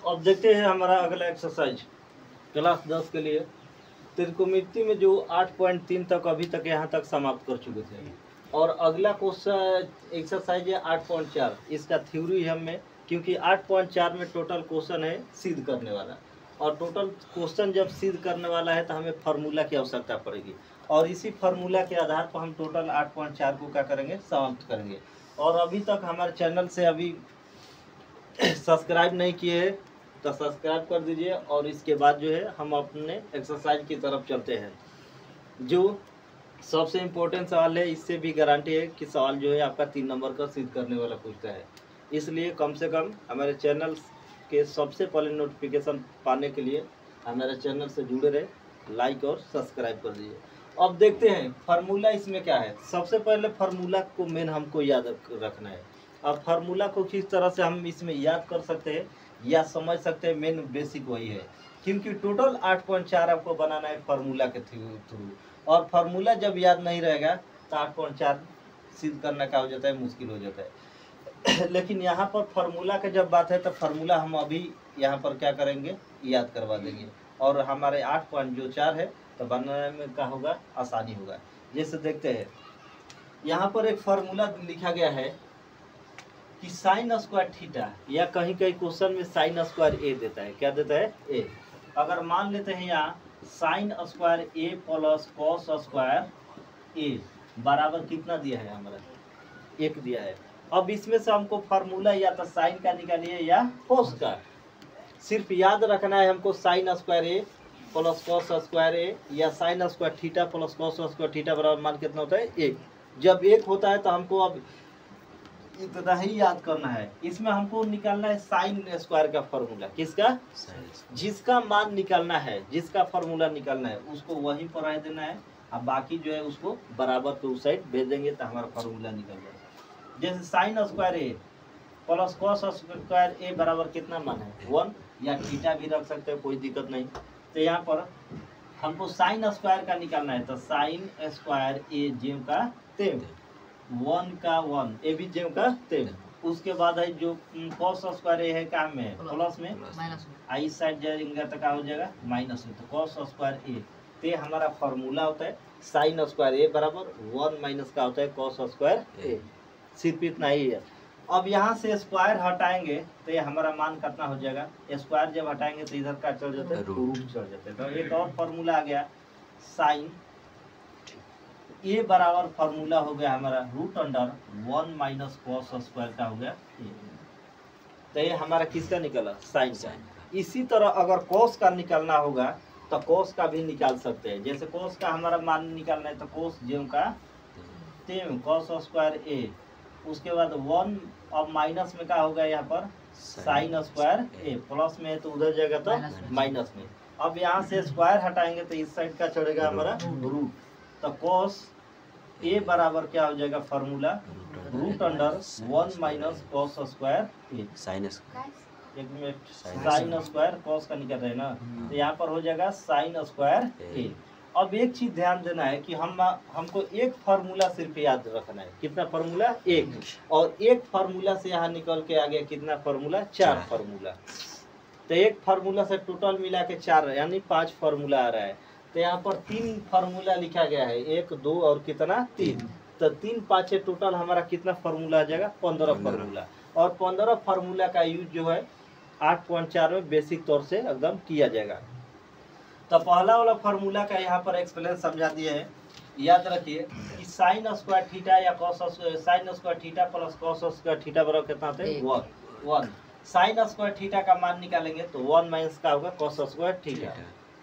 अब देखते हैं हमारा अगला एक्सरसाइज क्लास 10 के लिए। त्रिकोणमिति में जो 8.3 तक अभी तक यहाँ तक समाप्त कर चुके थे, और अगला क्वेश्चन एक्सरसाइज है 8.4। इसका थ्योरी है हमें, क्योंकि 8.4 में टोटल क्वेश्चन है सिद्ध करने वाला, और टोटल क्वेश्चन जब सिद्ध करने वाला है तो हमें फार्मूला की आवश्यकता पड़ेगी, और इसी फार्मूला के आधार पर हम टोटल 8.4 को क्या करेंगे, समाप्त करेंगे। और अभी तक हमारे चैनल से अभी सब्सक्राइब नहीं किए हैं तो सब्सक्राइब कर दीजिए, और इसके बाद जो है हम अपने एक्सरसाइज की तरफ चलते हैं। जो सबसे इम्पोर्टेंट सवाल है, इससे भी गारंटी है कि सवाल जो है आपका 3 नंबर का सिद्ध करने वाला पूछता है। इसलिए कम से कम हमारे चैनल के सबसे पहले नोटिफिकेशन पाने के लिए हमारे चैनल से जुड़े रहे, लाइक और सब्सक्राइब कर दीजिए। अब देखते हैं फार्मूला इसमें क्या है। सबसे पहले फार्मूला को मेन हमको याद रखना है। अब फार्मूला को किस तरह से हम इसमें याद कर सकते हैं या समझ सकते हैं, मेन बेसिक वही है, क्योंकि टोटल 8.4 आपको बनाना है फार्मूला के थ्रू, और फार्मूला जब याद नहीं रहेगा तो 8.4 सिद्ध करना क्या हो जाता है, मुश्किल हो जाता है। लेकिन यहाँ पर फार्मूला की जब बात है तो फार्मूला हम अभी यहाँ पर क्या करेंगे, याद करवा देंगे, और हमारे 8.4 है तो बनाने में क्या होगा, आसानी होगा। जैसे देखते हैं यहाँ पर एक फार्मूला लिखा गया है कि साइन स्क्वायर थीटा, या कहीं कहीं क्वेश्चन में साइन स्क्वायर ए देता है। क्या देता है, ए। अगर मान लेते हैं यहाँ साइन स्क्वायर ए प्लस कॉस स्क्वायर ए बराबर कितना दिया है, हमारा 1 दिया है। अब इसमें से हमको फार्मूला या तो साइन का निकालिए या कॉस का, सिर्फ याद रखना है हमको साइन स्क्वायर ए प्लस कॉस स्क्वायर ए, या sine square theta plus cos square theta बराबर मान कितना होता है, 1। जब 1 होता है तो हमको अब इतना ही याद करना है। इसमें हमको निकालना है साइन स्क्वायर का फार्मूला। किसका, जिसका मान निकालना है, जिसका फार्मूला निकालना है उसको वहीं पर रह देना है, अब बाकी जो है उसको बराबर के उस साइड भेज देंगे तो हमारा फार्मूला निकल जाएगा। जैसे साइन स्क्वायर ए प्लस कॉस स्क्वायर ए बराबर कितना मान है, 1, या थीटा भी रख सकते हैं, कोई दिक्कत नहीं। तो यहाँ पर हमको साइन स्क्वायर का निकालना है, तो साइन स्क्वायर ए जेम का तेम, 1 का 1 ए भी जेम का तेम। उसके बाद है जो कॉस स्क्वायर ए है क्या में, प्लस में, आई साइड जाएगा तो क्या हो जाएगा, माइनस में, तो कॉस स्क्वायर ए। ते हमारा फार्मूला होता है साइन स्क्वायर ए बराबर 1 माइनस का होता है कॉस स्क्वायर ए। सिर्फ इतना ही है। अब यहाँ से स्क्वायर हटाएंगे तो ये हमारा मान कितना हो जाएगा, स्क्वायर जब हटाएंगे तो इधर का चल जाता है, रूट चल जाता है। तो एक और फार्मूला आ गया, साइन ए बराबर फार्मूला हो गया हमारा root under 1 minus cos square का हो गया ए। तो ये हमारा किसका निकला, साइन का। इसी तरह अगर कॉस का निकालना होगा तो कॉस का भी निकाल सकते हैं। जैसे कॉस का हमारा मान निकालना है तो कॉस जेम का तेम कॉस स्क्वायर ए, उसके बाद 1 अब माइनस में क्या होगा, यहाँ पर साइन स्क्वायर ए, प्लस में है तो उधर जाएगा तो माइनस में। अब यहाँ से स्क्वायर हटाएंगे तो इस साइड का चढ़ेगा हमारा रूट, तो कॉस ए बराबर क्या हो जाएगा, formula root under 1 minus cos square A. Sine एक मिनट, साइन स्क्वायर कॉस का निकल रहा है ना, तो यहाँ पर हो जाएगा साइन स्क्वायर ए। अब एक चीज ध्यान देना है कि हमको एक फार्मूला सिर्फ याद रखना है। कितना फार्मूला, 1, और एक फार्मूला से यहाँ निकल के आ गया कितना फार्मूला, 4 फार्मूला। तो एक फार्मूला से टोटल मिला के 4 यानी 5 फार्मूला आ रहा है। तो यहाँ पर 3 फार्मूला लिखा गया है, 1, 2 और कितना 3, तो 3 5 टोटल हमारा कितना फार्मूला आ जाएगा, 15 फार्मूला। और 15 फार्मूला का यूज जो है 8.4 में बेसिक तौर से एकदम किया जाएगा। तो पहला वाला फार्मूला का यहाँ पर एक्सप्लेन समझा दिए हैं। याद रखिए कि साइन स्क्वायर थीटा या cos sine square theta plus cos square theta बराबर कितना होता है, 1। साइन स्क्वायर थीटा का मान निकालेंगे तो 1 माइनस का होगा कॉस स्क्वायर थीटा,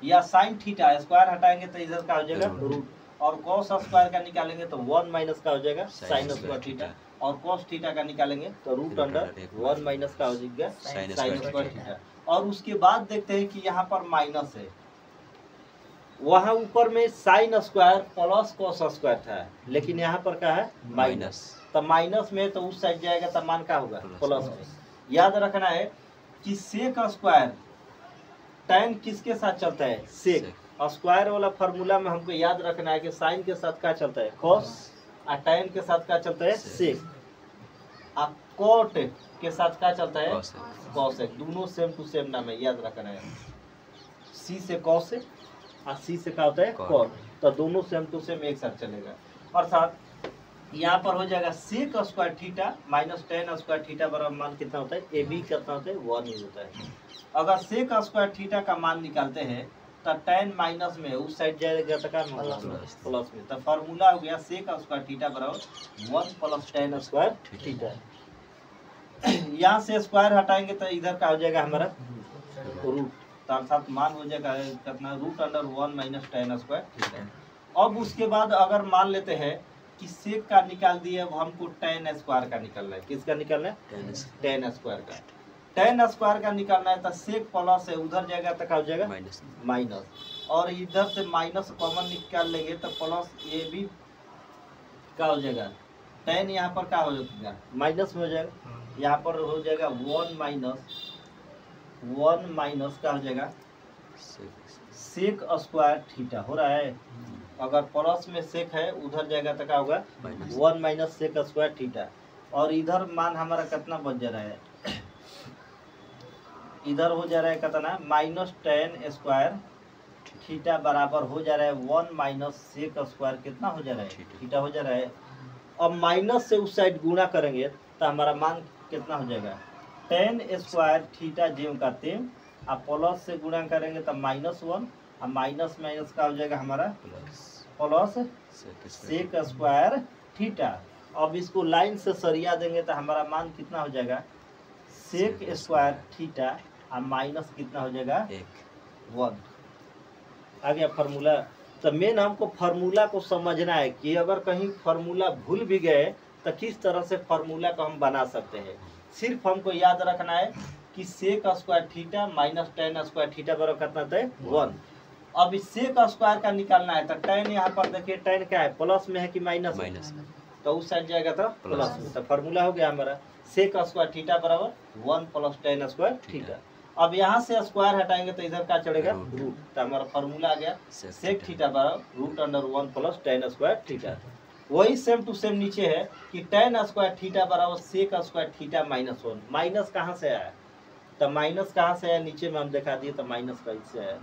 या साइन थीटा स्क्वायर हटाएंगे तो इधर का हो जाएगा रूट, और कॉस स्क्वायर का निकालेंगे तो 1 माइनस का हो जाएगा साइन स्क्वायर थीटा, और कॉस थीटा का निकालेंगे तो रूट अंडर 1 माइनस का हो जाएगा साइन स्क्वायर थीटा। और उसके बाद देखते हैं कि यहाँ पर माइनस है, वहाँ ऊपर में sine square plus cos square था, लेकिन यहाँ पर क्या है, माइनस। तो माइनस में तो उस साइड जाएगा तो मान क्या होगा, प्लस में। याद रखना है कि सेक स्क्वायर टैन किसके साथ चलता है, सेक। स्क्वायर वाला फार्मूला में हमको याद रखना है कि साइन के साथ क्या चलता है, कॉस, और टैन के साथ क्या चलता है, सेक। आ कॉट के साथ क्या चलता है, Cosec। कॉसेक। दोनों सेम टू सेम नाम है, याद रखना है। सी से कॉसेक और सी से क्या होता है, Cot। कॉट। तो दोनों सेम टू सेम एक साथ चलेगा। और साथ यहाँ पर हो जाएगा sec square theta minus tan square theta बराबर मान कितना होता है, ए बी कितना होता है, 1 ही होता है। अगर सेक स्क्वायर थीटा का मान निकालते हैं तो टेन माइनस में उस साइड जाएगा तो क्या प्लस में। तो फार्मूला हो गया सेक स्क्वायर थीटा बराबर 1 प्लस टेन स्क्वायर थीटा। यहाँ से स्क्वायर हटाएंगे तो इधर का हो जाएगा हमारा रूट, तो साथ मान हो जाएगा कितना, root under 1 minus tan square theta. अब उसके बाद अगर मान लेते हैं कि सेक का निकाल दिए, अब हमको टेन स्क्वायर का निकालना है। किसका निकालना है, टेन स्क्वायर का। टेन स्क्वायर का निकालना है तो सेक प्लस है, उधर जाएगा तो क्या हो जाएगा माइनस, और इधर से माइनस कॉमन निकाल लेंगे तो प्लस ये भी क्या हो जाएगा, टेन यहाँ पर क्या हो जाएगा माइनस में हो जाएगा। यहाँ पर हो जाएगा 1 माइनस क्या हो जाएगा सेक स्क्वायर थीटा हो रहा है। अगर प्लस में सेक है उधर जाएगा तो क्या होगा 1 माइनस सेक स्क्वायर थीटा। और इधर मान हमारा कितना बच जा रहा है, इधर हो जा रहा है कितना माइनस टेन स्क्वायर थीटा बराबर हो जा रहा है 1 माइनस सेक स्क्वायर कितना हो जा रहा है थीटा हो जा रहा है। अब माइनस से उस साइड गुणा करेंगे तो हमारा मान कितना हो जाएगा टेन स्क्वायर थीटा जेम का तेम, अब प्लस से गुणा करेंगे तो -1 और माइनस माइनस का हो जाएगा हमारा प्लस सेक स्क्वायर थीटा। अब इसको लाइन से सरिया देंगे तो हमारा मान कितना हो जाएगा सेक स्क्वायर थीटा और माइनस कितना हो जाएगा 1। आ गया फार्मूला। तो मेन हमको फार्मूला को समझना है कि अगर कहीं फार्मूला भूल भी गए तो किस तरह से फार्मूला को हम बना सकते हैं। सिर्फ हमको याद रखना है कि sec square theta minus tan square theta बराबर कितना होता है 1। अब इस सेक स्क्वायर का निकालना है तो टेन यहाँ पर देखिए टेन क्या है प्लस में है कि माइनस में, तो उस साइड जाएगा तो प्लस में। तो फार्मूला हो गया हमारा सेक स्क्वायर थीटा बराबर 1 प्लस टेन स्क्वायर थीटा। अब यहाँ से स्क्वायर हटाएंगे तो इधर क्या चढ़ेगा रूट, तो हमारा फार्मूला आ गया सेक थीटा बराबर root under 1 plus tan square theta. वही सेम टू सेम नीचे है कि टेन स्क्वायर थीटा बराबर sec square theta minus 1। Minus कहाँ से आया, तो माइनस कहाँ से आया नीचे में हम दिखा दिए, तो माइनस का इससे आया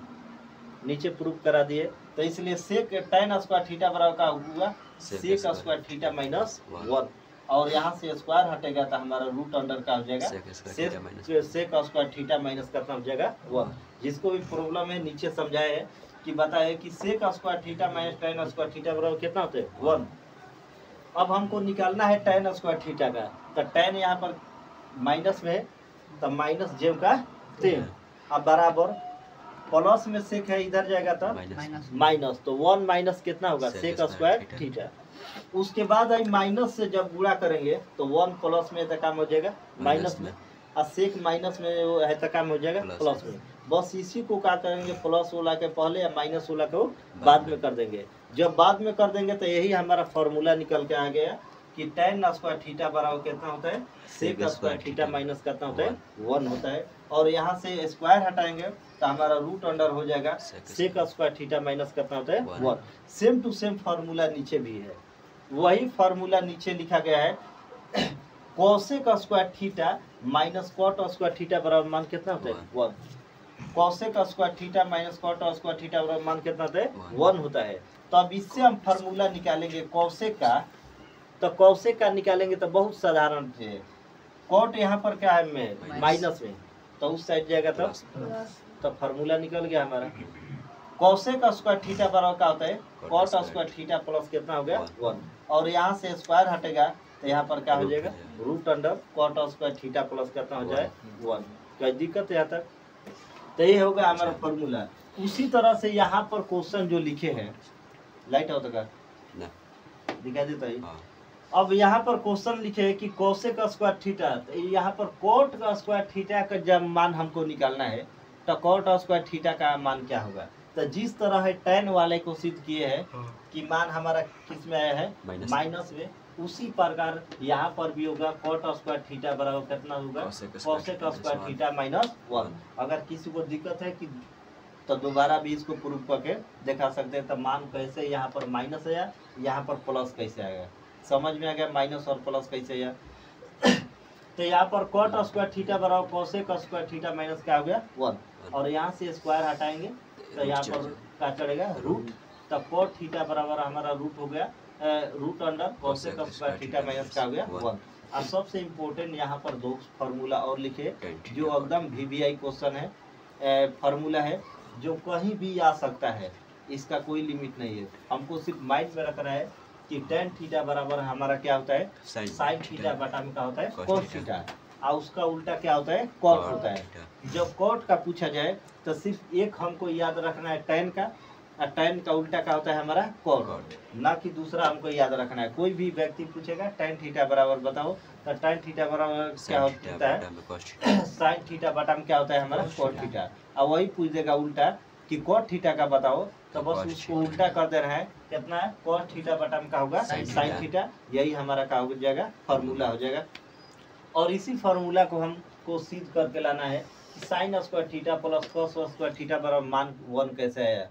नीचे प्रूफ करा दिए। तो इसलिए सेक टेन स्क्वायर थीटा बराबर का हुआ सेक स्क्वायर थीटा माइनस 1, और यहाँ से स्क्वायर हटेगा तो हमारा रूट अंडर का हो जाएगा सेक स्क्वायर थीटा माइनस कितना हो जाएगा 1। जिसको भी प्रॉब्लम है नीचे समझाए है कि बताए कि sec square theta minus tan square theta बराबर कितना होता है 1। अब हमको निकालना है टेन स्क्वायर थीटा का, तो टेन यहाँ पर माइनस में है तो माइनस जेम का तेम, अब बराबर प्लस में सेक है इधर जाएगा तो माइनस, तो 1 माइनस कितना होगा सेक स्क्वायर थीटा। उसके बाद आई माइनस से जब गुणा करेंगे तो 1 प्लस में तो काम हो जाएगा माइनस में, और सेक माइनस में है तो काम हो जाएगा प्लस में। बस इसी को क्या करेंगे प्लस वाला के पहले या माइनस वाला को बाद में कर देंगे। जब बाद में कर देंगे तो यही हमारा फॉर्मूला निकल के आ गया कि टेन स्क्वायर थीटा बराबर कितना होता है सेक स्क्वायर थीटा माइनस कितना होता है 1 होता है। और यहाँ से स्क्वायर हटाएंगे तो हमारा रूट अंडर हो जाएगा सेक स्क्वायर थीटा माइनस कितना होता है 1। सेम टू सेम फार्मूला नीचे भी है, वही फार्मूला नीचे लिखा गया है cosec square theta minus cot square theta बराबर मान कितना होता है 1। Cosec square theta minus cot square theta बराबर मान कितना होता है 1 होता है। तो अब इससे हम फार्मूला निकालेंगे कोसेक का, तो कोसेक का निकालेंगे तो बहुत साधारण है। कॉट यहाँ पर क्या है में माइनस में, तो उस साइड जाएगा तो फार्मूला निकल गया हमारा कोसेक स्क्वायर थीटा बराबर क्या होता है कॉट स्क्वायर थीटा प्लस कितना हो गया 1। और यहाँ से स्क्वायर हटेगा तो यहाँ पर क्या हो जाएगा root under cot square theta plus कितना हो जाए 1। कोई दिक्कत है यहाँ तक, तो ये होगा हमारा फार्मूला। उसी तरह से यहाँ पर क्वेश्चन जो लिखे हैं लाइट होता का दिखा देता है। अब यहाँ पर क्वेश्चन लिखे है कि कोसेक स्क्वायर थीटा, तो यहाँ पर कोट का स्क्वायर थीटा का जब मान हमको निकालना है तो कोट स्क्वायर थीटा का मान क्या होगा। तो जिस तरह है टेन वाले को सिद्ध किए हैं कि मान हमारा किस में आया है माइनस में, उसी प्रकार यहाँ पर भी होगा कोट स्क्वायर थीटा बराबर कितना होगा कोसेक स्क्वायर थीटा माइनस 1। अगर किसी को दिक्कत है कि तो दोबारा भी इसको प्रूफ करके दिखा सकते हैं। तो मान कैसे यहाँ पर माइनस आया यहाँ पर प्लस कैसे आएगा, समझ में आ गया माइनस और प्लस कैसे आया। तो यहाँ पर कॉट स्क्वायर थीटा बराबर कोसेक स्क्वायर थीटा माइनस क्या हो गया 1, और यहाँ से स्क्वायर हटाएंगे तो यहाँ पर क्या चढ़ेगा रूट, तब कॉट थीटा बराबर हमारा रूट हो गया root under cosec square theta minus क्या हो गया 1। और सबसे इम्पोर्टेंट यहाँ पर दो फार्मूला और लिखे जो एकदम VVI क्वेश्चन है, फार्मूला है जो कहीं भी आ सकता है, इसका कोई लिमिट नहीं है। हमको सिर्फ माइंड में रखना है कि tan थीटा बराबर हमारा क्या होता है साइन थीटा बटा में क्या होता है cos थीटा, और उसका उल्टा क्या होता है cot होता है। जब cot का पूछा जाए तो सिर्फ एक हमको याद रखना है tan का, और tan का उल्टा क्या होता है हमारा cot, ना कि दूसरा हमको याद रखना है। कोई भी व्यक्ति पूछेगा tan थीटा बराबर बताओ तो tan थीटा बराबर क्या होता है साइन थीटा बटा में क्या होता है हमारा cot थीटा, और वही पूछ देगा उल्टा कि cot थीटा का बताओ तो बस उसको उल्टा कर दे रहा है, कितना है cos थीटा बटा में क्या होगा साइन थीटा, यही हमारा क्या हो जाएगा फार्मूला हो जाएगा। और इसी फार्मूला को हमको सिद्ध करके लाना है कि sine square theta plus cos square theta बराबर मान 1 कैसे आया।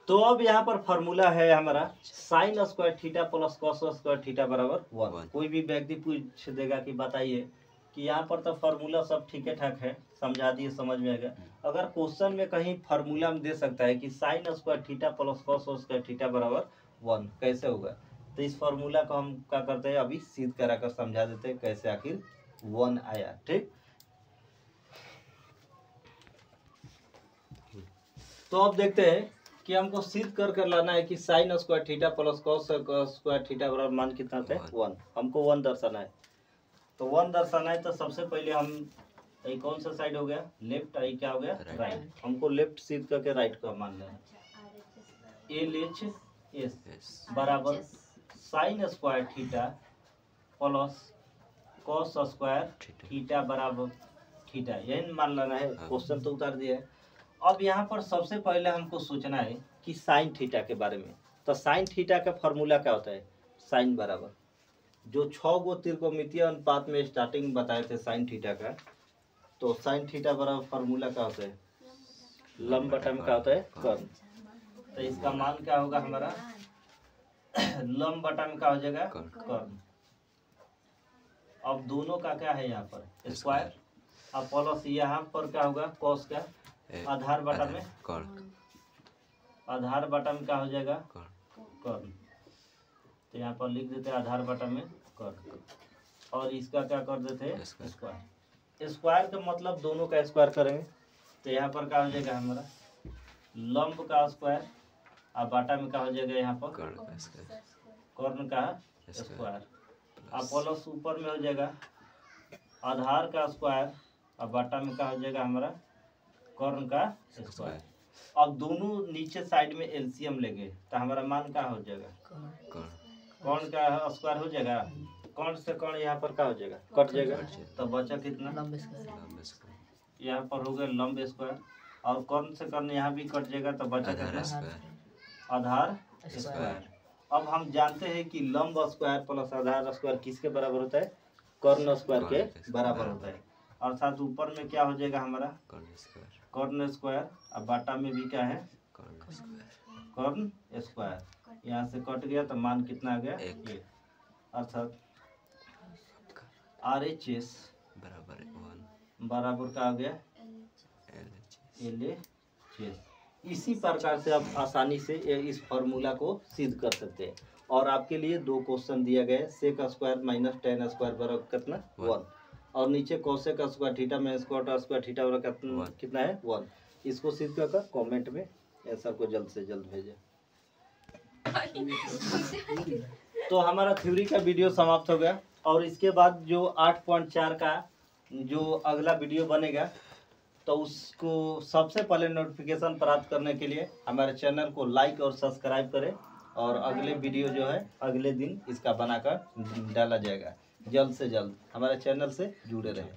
तो अब यहाँ पर फार्मूला है हमारा sine square theta plus cos square theta बराबर 1। कोई भी व्यक्ति पूछ देगा कि बताइए कि यहाँ पर तो फार्मूला सब ठीक ठाक है, समझा दिए समझ में आएगा। अगर क्वेश्चन में कहीं फार्मूला में दे सकता है कि sine square theta plus cos square theta बराबर 1 कैसे होगा, तो इस फार्मूला को हम क्या करते हैं अभी सिद्ध करा कर समझा देते हैं कैसे आखिर 1 आया। ठीक, तो अब देखते हैं कि हमको सिद्ध कर लाना है कि sine square theta plus cos square theta बराबर मान कितना है 1, हमको 1 दर्शाना है। तो 1 दर्शाना है तो सबसे पहले हम ये कौन सा साइड हो गया लेफ्ट, आई क्या हो गया राइट, हमको लेफ्ट सिद्ध करके राइट का मान लेना है। LHS बराबर sine square theta plus cos square theta बराबर थीटा, यही मान लेना है। क्वेश्चन तो उतार दिया है। अब यहाँ पर सबसे पहले हमको सोचना है कि साइन थीटा के बारे में। तो साइन थीटा का फॉर्मूला क्या होता है, साइन बराबर जो 6 गो त्रिकोणमितीय अनुपात में स्टार्टिंग बताए थे साइन थीटा का, तो साइन थीटा बराबर फार्मूला क्या होता है लंब बटा में क्या होता है कर्ण। तो इसका मान क्या होगा हमारा लंब बटा में क्या हो जाएगा कर्ण। अब दोनों का क्या है यहाँ पर स्क्वायर, अब प्लस यहाँ पर क्या होगा cos का आधार बटा में कर्ण, आधार बटा में क्या हो जाएगा कर्ण। तो यहाँ पर लिख देते हैं आधार बटा में कर्ण, और इसका क्या कर देते हैं स्क्वायर। स्क्वायर का मतलब दोनों का स्क्वायर करेंगे तो यहाँ पर क्या हो जाएगा हमारा लंब का स्क्वायर, और बाटा में क्या हो जाएगा यहाँ पर कर्ण का स्क्वायर, और प्लस ऊपर में हो जाएगा आधार का स्क्वायर, और बाटा में क्या हो जाएगा हमारा कर्ण का स्क्वायर। अब दोनों नीचे साइड में एलसीएम लेंगे तो हमारा मान क्या हो जाएगा कर्ण का स्क्वायर हो जाएगा, कर्ण से कर्ण यहाँ पर क्या हो जाएगा कट जाएगा, तो बचा कितना यहाँ पर हो गया लंब स्क्वायर, और कर्ण से कर्ण यहाँ भी कट जाएगा तो बचा कितना आधार स्क्वायर। अब हम जानते हैं कि लंब स्क्वायर प्लस आधार स्क्वायर किसके बराबर होता है कर्ण स्क्वायर के बराबर होता है, अर्थात ऊपर में क्या हो जाएगा हमारा कर्ण स्क्वायर, अब बाटा में भी क्या है कर्ण स्क्वायर, यहाँ से कट गया तो मान कितना आ गया 1, अर्थात RHS बराबर का आ गया LHS। इसी प्रकार से आप आसानी से इस फॉर्मूला को सिद्ध कर सकते हैं। और आपके लिए 2 क्वेश्चन दिया गया है, sec square minus tan square बराबर कितना 1, और नीचे cosec square theta minus cot square theta बराबर कितना है 1। इसको सिद्ध कर कमेंट में आंसर को जल्द से जल्द भेजें। तो हमारा थ्योरी का वीडियो समाप्त हो गया, और इसके बाद जो 8.4 का जो अगला वीडियो बनेगा तो उसको सबसे पहले नोटिफिकेशन प्राप्त करने के लिए हमारे चैनल को लाइक और सब्सक्राइब करें, और अगले वीडियो जो है अगले दिन इसका बनाकर डाला जाएगा। जल्द से जल्द हमारे चैनल से जुड़े रहें।